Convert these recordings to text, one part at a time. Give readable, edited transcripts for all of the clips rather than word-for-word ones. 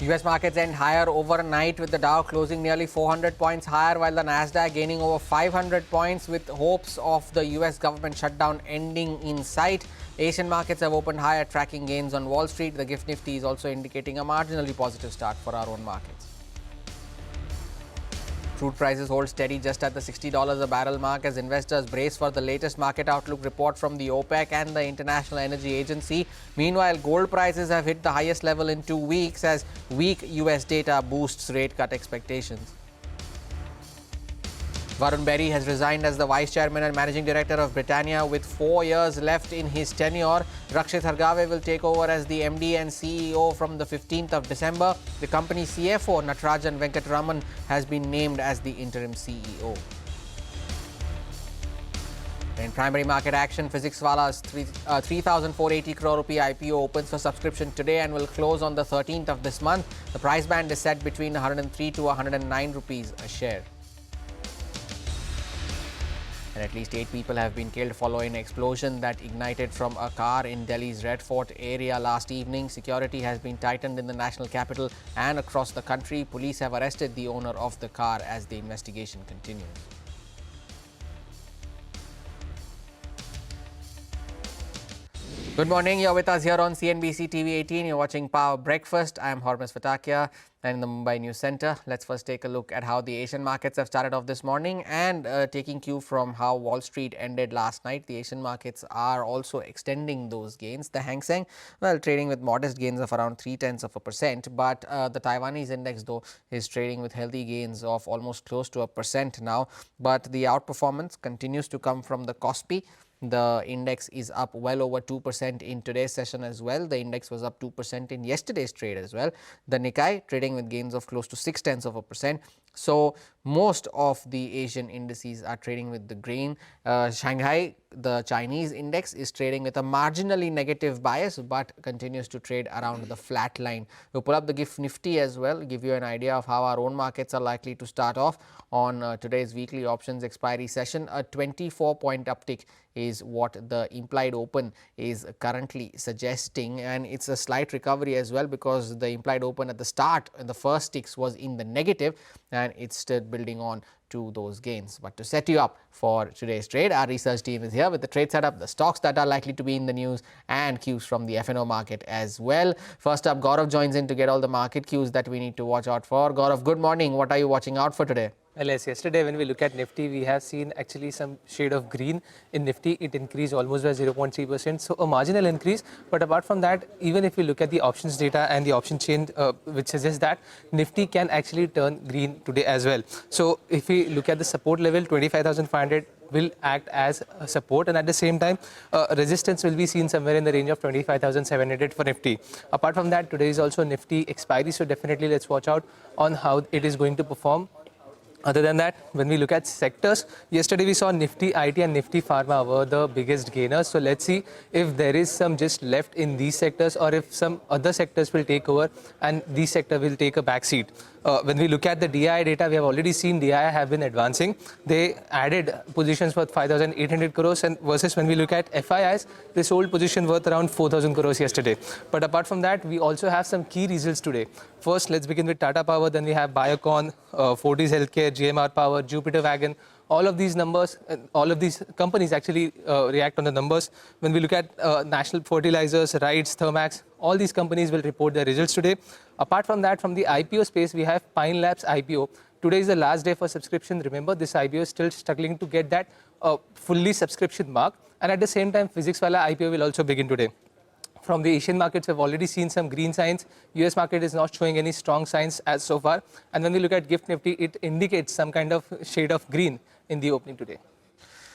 US markets end higher overnight with the Dow closing nearly 400 points higher while the Nasdaq gaining over 500 points with hopes of the US government shutdown ending in sight. Asian markets have opened higher, tracking gains on Wall Street. The GIFT Nifty is also indicating a marginally positive start for our own markets. Crude prices hold steady just at the $60 a barrel mark as investors brace for the latest market outlook report from the OPEC and the International Energy Agency. Meanwhile, gold prices have hit the highest level in 2 weeks as weak US data boosts rate cut expectations. Varun Berry has resigned as the Vice Chairman and Managing Director of Britannia with 4 years left in his tenure. Rakshit Hargave will take over as the MD and CEO from the 15th of December. The company CFO Natarajan Venkataraman has been named as the interim CEO. In primary market action, PhysicsWallah's 3,480 crore rupee IPO opens for subscription today and will close on the 13th of this month. The price band is set between 103 to 109 rupees a share. And at least 8 people have been killed following an explosion that ignited from a car in Delhi's Red Fort area last evening. Security has been tightened in the national capital and across the country. Police have arrested the owner of the car as the investigation continues. Good morning. You're with us here on CNBC TV 18. You're watching Power Breakfast. I'm Hormuz Fatakia and in the Mumbai News Center. Let's first take a look at how the Asian markets have started off this morning and taking cue from how Wall Street ended last night. The Asian markets are also extending those gains. The Hang Seng, well, trading with modest gains of around 0.3%, but the Taiwanese index, though, is trading with healthy gains of almost close to 1% now. But the outperformance continues to come from the Kospi. The index is up well over 2% in today's session as well. The index was up 2% in yesterday's trade as well. The Nikkei trading with gains of close to 0.6%. So most of the Asian indices are trading with the green. Shanghai, the Chinese index, is trading with a marginally negative bias but continues to trade around the flat line. We'll pull up the GIFT Nifty as well, give you an idea of how our own markets are likely to start off on today's weekly options expiry session. A 24-point uptick is what the implied open is currently suggesting, and it's a slight recovery as well because the implied open at the start in the first ticks was in the negative and it's still building on to those gains. But to set you up for today's trade, our research team is here with the trade setup, the stocks that are likely to be in the news and cues from the F&O market as well. First up, Gaurav joins in to get all the market cues that we need to watch out for. Gaurav, good morning. What are you watching out for today? Well, yes, yesterday when we look at Nifty, we have seen actually some shade of green in Nifty. It increased almost by 0.3%, so a marginal increase. But apart from that, even if we look at the options data and the option chain, which suggests that Nifty can actually turn green today as well. So if we look at the support level, 25,500 will act as a support, and at the same time resistance will be seen somewhere in the range of 25,700 for Nifty. Apart from that, today is also Nifty expiry, so definitely let's watch out on how it is going to perform. Other than that, when we look at sectors, yesterday we saw Nifty IT and Nifty Pharma were the biggest gainers. So let's see if there is some just left in these sectors or if some other sectors will take over and these sector will take a back seat. When we look at the DI data, we have already seen DI have been advancing. They added positions worth 5,800 crores and versus when we look at FIIs, they sold position worth around 4,000 crores yesterday. But apart from that, we also have some key results today. First, let's begin with Tata Power, then we have Biocon, Fortis Healthcare, GMR Power, Jupiter Wagon. All of these numbers, all of these companies actually react on the numbers. When we look at National Fertilizers, Rides, Thermax, all these companies will report their results today. Apart from that, from the IPO space, we have Pine Labs IPO. Today is the last day for subscription. Remember, this IPO is still struggling to get that fully subscription mark. And at the same time, PhysicsWallah IPO will also begin today. From the Asian markets, we've already seen some green signs. US market is not showing any strong signs as so far. And when we look at GIFT Nifty, it indicates some kind of shade of green in the opening today.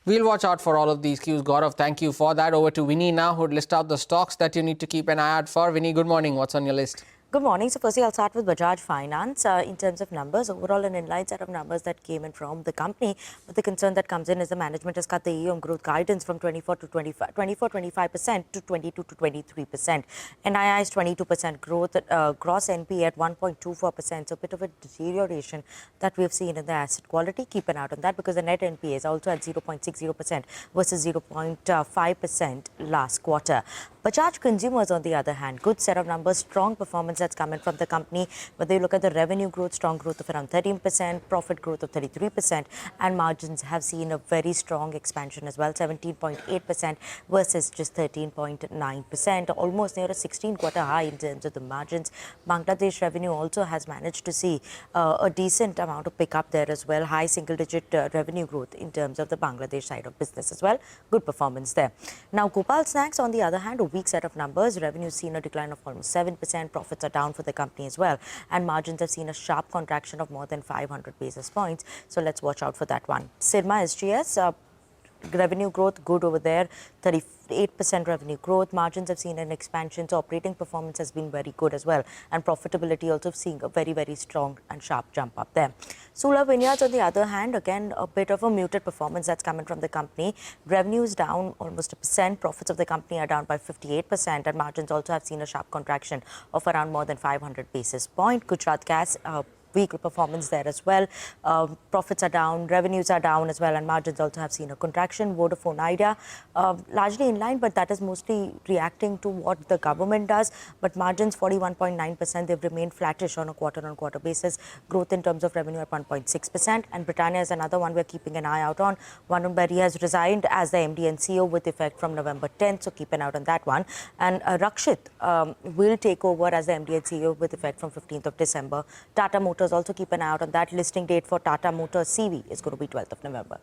We'll watch out for all of these cues. Gaurav, thank you for that. Over to Vinny now, who would list out the stocks that you need to keep an eye out for. Vinny, good morning. What's on your list? Good morning. So firstly, I'll start with Bajaj Finance. In terms of numbers, overall an inline set of numbers that came in from the company. But the concern that comes in is the management has cut the AUM growth guidance from 24 to 25% to 22 to 23%. NII is 22% growth, gross NP at 1.24%. So a bit of a deterioration that we've seen in the asset quality. Keep an eye on that because the net NPA is also at 0.60% versus 0.5% last quarter. Bajaj Consumers, on the other hand, good set of numbers, strong performance that's coming from the company. Whether you look at the revenue growth, strong growth of around 13%, profit growth of 33%, and margins have seen a very strong expansion as well, 17.8% versus just 13.9%, almost near a 16-quarter high in terms of the margins. Bangladesh revenue also has managed to see a decent amount of pickup there as well, high single-digit revenue growth in terms of the Bangladesh side of business as well. Good performance there. Now, Gopal Snacks, on the other hand, a weak set of numbers. Revenue seen a decline of almost 7%. Profits are down for the company as well, and margins have seen a sharp contraction of more than 500 basis points. So let's watch out for that one. Sirma SGS, revenue growth good over there, 38% revenue growth. Margins have seen an expansion, so operating performance has been very good as well, and profitability also seeing a very, very strong and sharp jump up there. Sula Vineyards, on the other hand, again a bit of a muted performance that's coming from the company. Revenue is down almost 1%, profits of the company are down by 58%, and margins also have seen a sharp contraction of around more than 500 basis points. Gujarat Gas, weak performance there as well. Profits are down, revenues are down as well, and margins also have seen a contraction. Vodafone Idea, largely in line, but that is mostly reacting to what the government does. But margins 41.9%, they've remained flattish on a quarter-on-quarter basis. Growth in terms of revenue at 1.6%. And Britannia is another one we're keeping an eye out on. Varun Berry has resigned as the MD and CEO with effect from November 10th, so keep an eye out on that one. And Rakshit will take over as the MD and CEO with effect from 15th of December. Tata Motors, also keep an eye out on that. Listing date for Tata Motors CV is going to be 12th of November.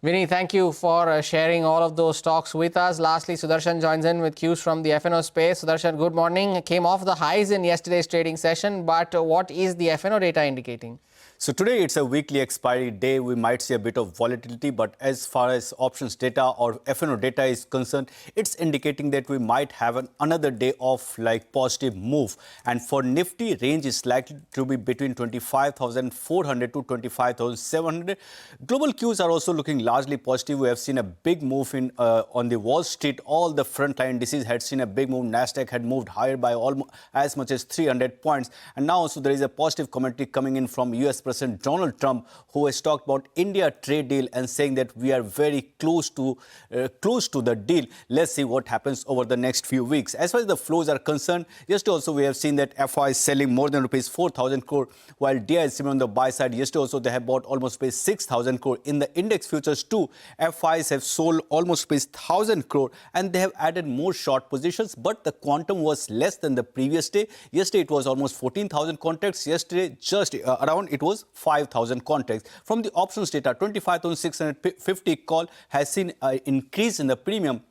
Vinny, thank you for sharing all of those stocks with us. Lastly, Sudarshan joins in with cues from the F&O space. Sudarshan, good morning. Came off the highs in yesterday's trading session, but what is the F&O data indicating? So today it's a weekly expiry day. We might see a bit of volatility, but as far as options data or F&O data is concerned, it's indicating that we might have another day of positive move. And for Nifty, range is likely to be between 25,400 to 25,700. Global cues are also looking largely positive. We have seen a big move in on the Wall Street. All the frontline indices had seen a big move. Nasdaq had moved higher by almost as much as 300 points. And now also there is a positive commentary coming in from US President Donald Trump, who has talked about India trade deal and saying that we are very close to the deal. Let's see what happens over the next few weeks. As far as the flows are concerned, yesterday also we have seen that FI is selling more than rupees 4,000 crore, while DI is on the buy side. Yesterday also they have bought almost 6,000 crore. In the index futures too, FIs have sold almost 1,000 crore, and they have added more short positions, but the quantum was less than the previous day. Yesterday it was almost 14,000 contracts. Yesterday just around it was 5,000 contracts. From the options data, 25,650 call has seen an increase in the premium,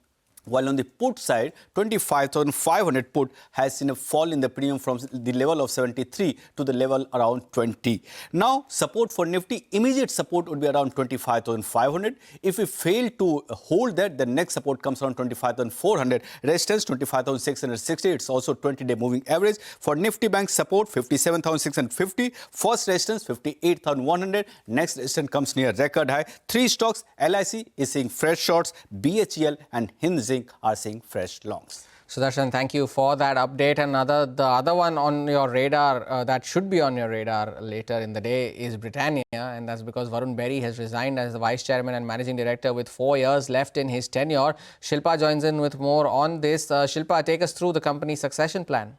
while on the put side, 25,500 put has seen a fall in the premium from the level of 73 to the level around 20. Now, support for Nifty, immediate support would be around 25,500. If we fail to hold that, the next support comes around 25,400. Resistance, 25,660. It's also 20-day moving average. For Nifty Bank, support, 57,650. First resistance, 58,100. Next resistance comes near record high. Three stocks, LIC is seeing fresh shorts, BHEL and Hind are seeing fresh longs. Sudarshan, thank you for that update. And the other one on your radar that should be on your radar later in the day is Britannia, and that's because Varun Berry has resigned as the Vice Chairman and Managing Director with 4 years left in his tenure. Shilpa joins in with more on this. Shilpa, take us through the company's succession plan.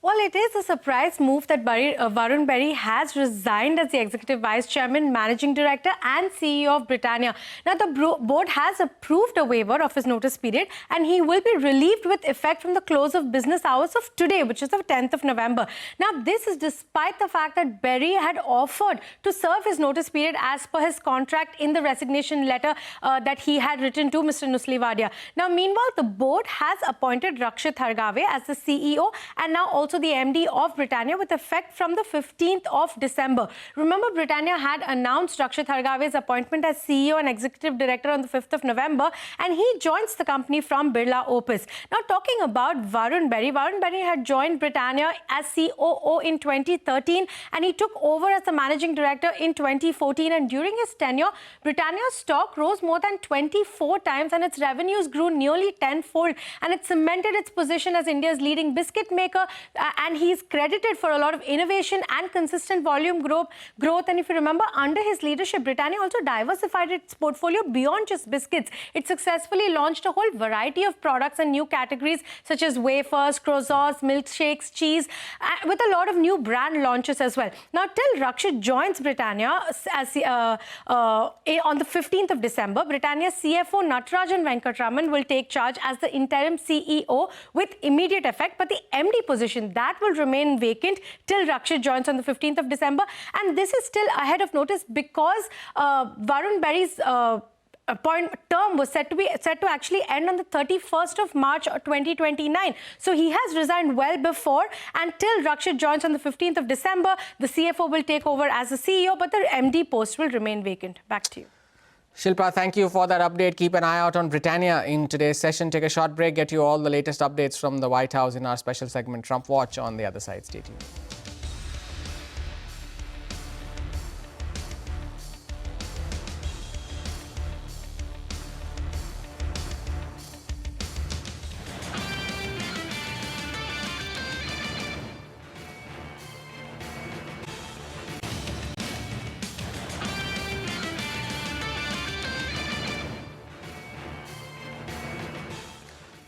Well, it is a surprise move that Varun Berry has resigned as the Executive Vice Chairman, Managing Director and CEO of Britannia. Now, the board has approved a waiver of his notice period, and he will be relieved with effect from the close of business hours of today, which is the 10th of November. Now, this is despite the fact that Berry had offered to serve his notice period as per his contract in the resignation letter that he had written to Mr. Nusliwadia. Now, meanwhile, the board has appointed Rakshit Hargave as the CEO and now also the MD of Britannia with effect from the 15th of December. Remember, Britannia had announced Rakshit Hargave's appointment as CEO and Executive Director on the 5th of November, and he joins the company from Birla Opus. Now, talking about Varun Berry had joined Britannia as COO in 2013, and he took over as the Managing Director in 2014. And during his tenure, Britannia's stock rose more than 24 times, and its revenues grew nearly tenfold, and it cemented its position as India's leading biscuit maker and he's credited for a lot of innovation and consistent volume growth. And if you remember, under his leadership, Britannia also diversified its portfolio beyond just biscuits. It successfully launched a whole variety of products and new categories such as wafers, croissants, milkshakes, cheese, with a lot of new brand launches as well. Now, till Rakshit joins Britannia as on the 15th of December, Britannia's CFO Natarajan Venkatraman will take charge as the interim CEO with immediate effect, but the MD position that will remain vacant till Rakshit joins on the 15th of December. And this is still ahead of notice because Varun Berry's term was set to actually end on the 31st of March 2029. So he has resigned well before, and till Rakshit joins on the 15th of December, the CFO will take over as the CEO, but the MD post will remain vacant. Back to you. Shilpa, thank you for that update. Keep an eye out on Britannia in today's session. Take a short break, get you all the latest updates from the White House in our special segment, Trump Watch, on the other side. Stay tuned.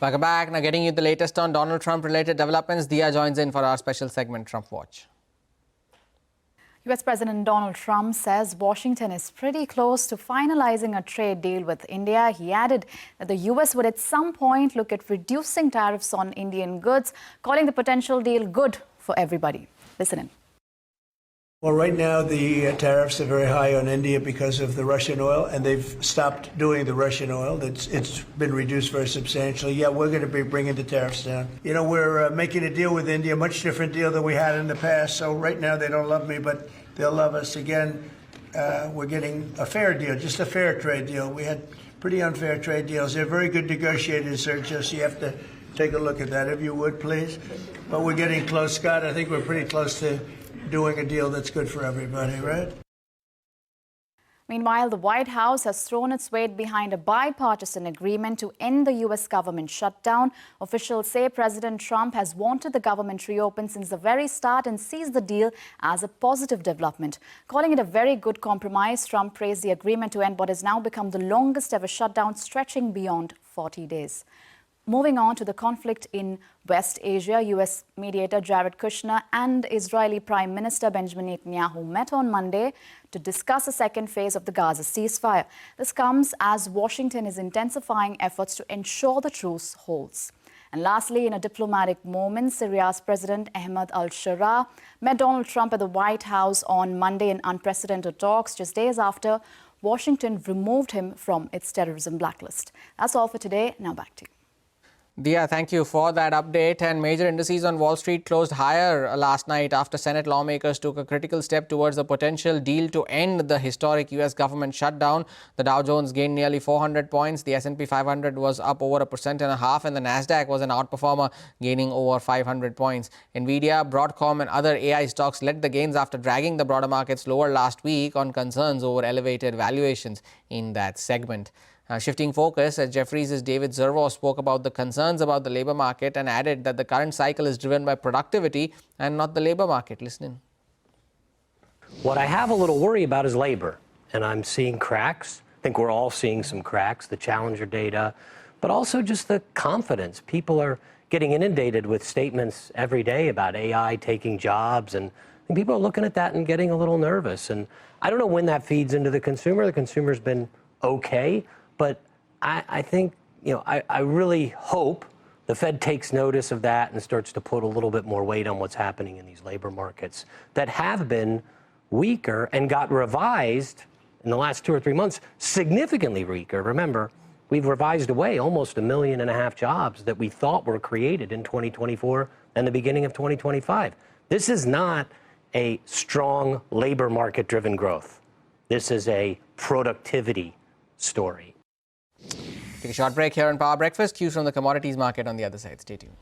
Welcome back. Now getting you the latest on Donald Trump related developments. Dia joins in for our special segment, Trump Watch. US President Donald Trump says Washington is pretty close to finalizing a trade deal with India. He added that the US would at some point look at reducing tariffs on Indian goods, calling the potential deal good for everybody. Listen in. Well, right now the tariffs are very high on India because of the Russian oil, and they've stopped doing the Russian oil. It's been reduced very substantially. Yeah, we're going to be bringing the tariffs down. You know, we're making a deal with India, a much different deal than we had in the past. So right now they don't love me, but they'll love us. Again, we're getting a fair deal, just a fair trade deal. We had pretty unfair trade deals. They're very good negotiators, Sergio, so you have to take a look at that, if you would, please. But we're getting close, Scott. I think we're pretty close to doing a deal that's good for everybody, right? Meanwhile, the White House has thrown its weight behind a bipartisan agreement to end the U.S. government shutdown. Officials say President Trump has wanted the government reopened since the very start and sees the deal as a positive development. Calling it a very good compromise, Trump praised the agreement to end what has now become the longest ever shutdown, stretching beyond 40 days. Moving on to the conflict in West Asia, U.S. mediator Jared Kushner and Israeli Prime Minister Benjamin Netanyahu met on Monday to discuss a second phase of the Gaza ceasefire. This comes as Washington is intensifying efforts to ensure the truce holds. And lastly, in a diplomatic moment, Syria's President Ahmed al-Shara met Donald Trump at the White House on Monday in unprecedented talks, just days after Washington removed him from its terrorism blacklist. That's all for today. Now back to you. Dia, thank you for that update. And major indices on Wall Street closed higher last night after Senate lawmakers took a critical step towards a potential deal to end the historic U.S. government shutdown. The Dow Jones gained nearly 400 points. The S&P 500 was up over 1.5%, and the Nasdaq was an outperformer, gaining over 500 points. Nvidia, Broadcom, and other AI stocks led the gains after dragging the broader markets lower last week on concerns over elevated valuations in that segment. Shifting focus, Jefferies' David Zervo spoke about the concerns about the labour market and added that the current cycle is driven by productivity and not the labour market. Listen in. What I have a little worry about is labor, and I'm seeing cracks. I think we're all seeing some cracks, the Challenger data, but also just the confidence. People are getting inundated with statements every day about AI taking jobs, and people are looking at that and getting a little nervous. And I don't know when that feeds into the consumer. The consumer's been okay. But I think, I really hope the Fed takes notice of that and starts to put a little bit more weight on what's happening in these labor markets that have been weaker and got revised in the last 2 or 3 months, significantly weaker. Remember, we've revised away almost 1.5 million jobs that we thought were created in 2024 and the beginning of 2025. This is not a strong labor market driven growth. This is a productivity story. Take a short break here on Power Breakfast. Cues from the commodities market on the other side. Stay tuned.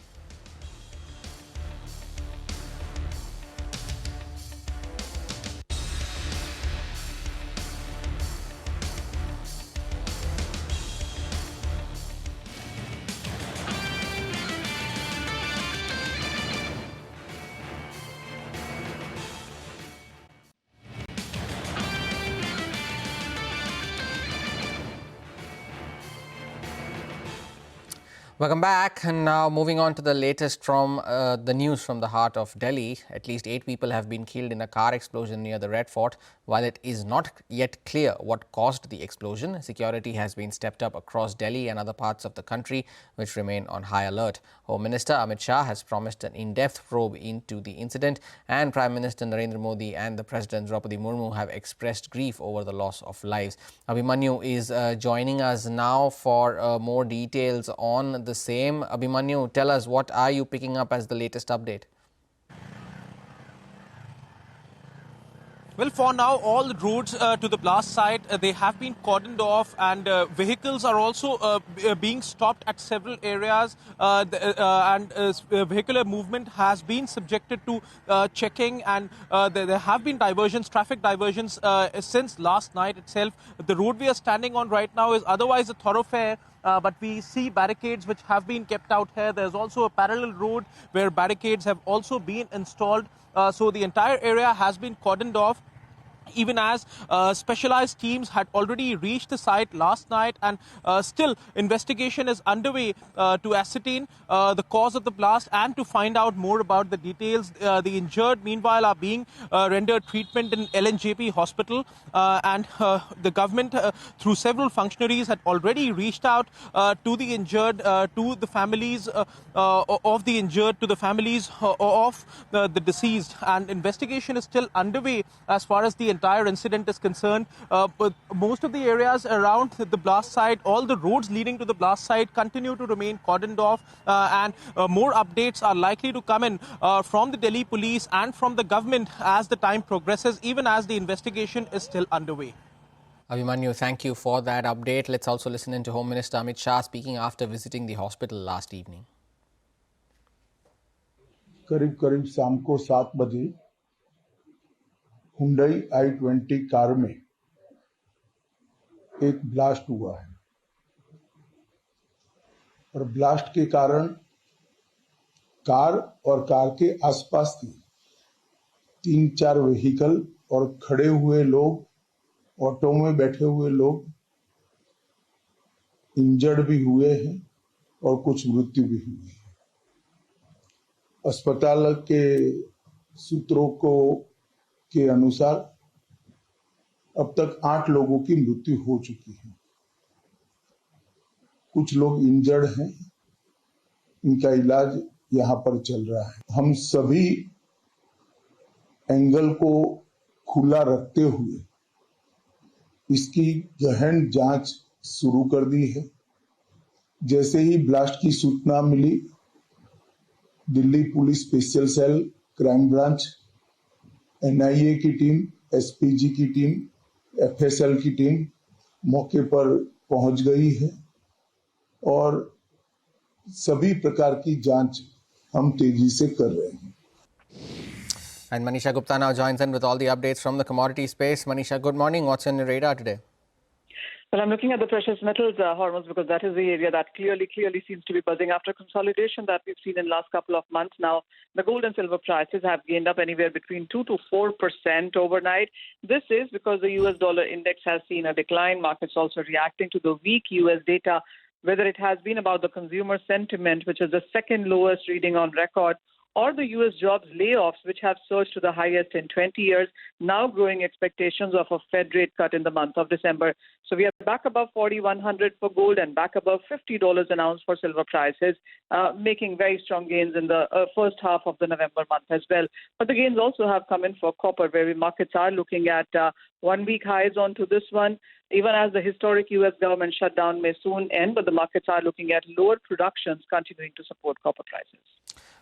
Welcome back, and now moving on to the latest from the news from the heart of Delhi. At least 8 people have been killed in a car explosion near the Red Fort. While it is not yet clear what caused the explosion, security has been stepped up across Delhi and other parts of the country, which remain on high alert. Home Minister Amit Shah has promised an in-depth probe into the incident, and Prime Minister Narendra Modi and the President Draupadi Murmu have expressed grief over the loss of lives. Abhimanyu is joining us now for more details on the same. Abhimanyu, tell us, what are you picking up as the latest update? Well, for now, all the roads to the blast site, they have been cordoned off, and vehicles are also being stopped at several areas, and vehicular movement has been subjected to checking, and there have been diversions, traffic diversions since last night itself. The road we are standing on right now is otherwise a thoroughfare, but we see barricades which have been kept out here. There's also a parallel road where barricades have also been installed. So the entire area has been cordoned off, even as specialized teams had already reached the site last night, and still investigation is underway to ascertain the cause of the blast and to find out more about the details. The injured, meanwhile, are being rendered treatment in LNJP hospital, and the government, through several functionaries, had already reached out to the injured, to the families of the injured, to the families of the deceased, and investigation is still underway as far as the entire incident is concerned. But most of the areas around the blast site, all the roads leading to the blast site, continue to remain cordoned off, and more updates are likely to come in from the Delhi police and from the government as the time progresses, even as the investigation is still underway. Abhimanyu, thank you for that update. Let's also listen in to Home Minister Amit Shah speaking after visiting the hospital last evening. करीब करीब शाम को 7 बजे Hyundai i20 car में एक blast हुआ है, और ब्लास्ट के कारण कार और कार के आसपास की 3-4 व्हीकल और खड़े हुए लोग, ऑटो में बैठे हुए लोग इंजर्ड भी हुए हैं और कुछ मृत्यु भी हुई है। अस्पताल के सूत्रों के अनुसार अब तक 8 लोगों की मृत्यु हो चुकी है। कुछ लोग इंजर्ड हैं, इनका इलाज यहां पर चल रहा है। हम सभी एंगल को खुला रखते हुए इसकी गहन जांच शुरू कर दी है। जैसे ही ब्लास्ट की सूचना मिली, Delhi police special cell, crime branch, NIA की टीम, एसपीजी की टीम, एफएसएल की टीम मौके पर पहुंच गई है, और सभी प्रकार की जांच हम तेजी से कर रहे हैं। And Manisha Gupta now joins in with all the updates from the commodity space. Manisha, good morning. What's on your radar today? Well, I'm looking at the precious metals hormones, because that is the area that clearly seems to be buzzing after consolidation that we've seen in the last couple of months now. The gold and silver prices have gained up anywhere between 2 to 4% overnight. This is because the US dollar index has seen a decline. Markets also reacting to the weak US data, whether it has been about the consumer sentiment, which is the second lowest reading on record, or the U.S. jobs layoffs, which have surged to the highest in 20 years, now growing expectations of a Fed rate cut in the month of December. So we are back above 4,100 for gold and back above $50 an ounce for silver prices, making very strong gains in the first half of the November month as well. But the gains also have come in for copper, where markets are looking at 1-week highs onto this one, even as the historic U.S. government shutdown may soon end, but the markets are looking at lower productions continuing to support copper prices.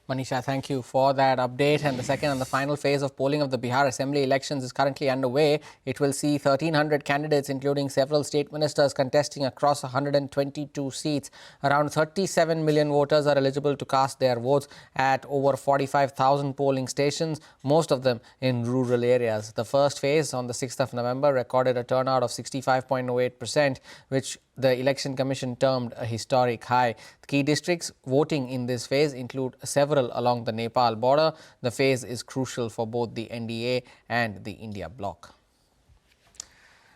Manisha, thank you for that update. And the second and the final phase of polling of the Bihar Assembly elections is currently underway. It will see 1,300 candidates, including several state ministers, contesting across 122 seats. Around 37 million voters are eligible to cast their votes at over 45,000 polling stations, most of them in rural areas. The first phase on the 6th of November recorded a turnout of 65.08%, which the Election Commission termed a historic high. The key districts voting in this phase include several along the Nepal border. The phase is crucial for both the NDA and the India bloc.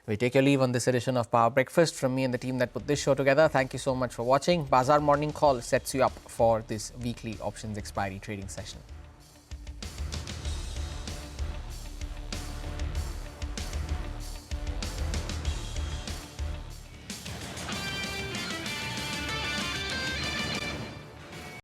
We take your leave on this edition of Power Breakfast. From me and the team that put this show together, thank you so much for watching. Bazaar Morning Call sets you up for this weekly options expiry trading session.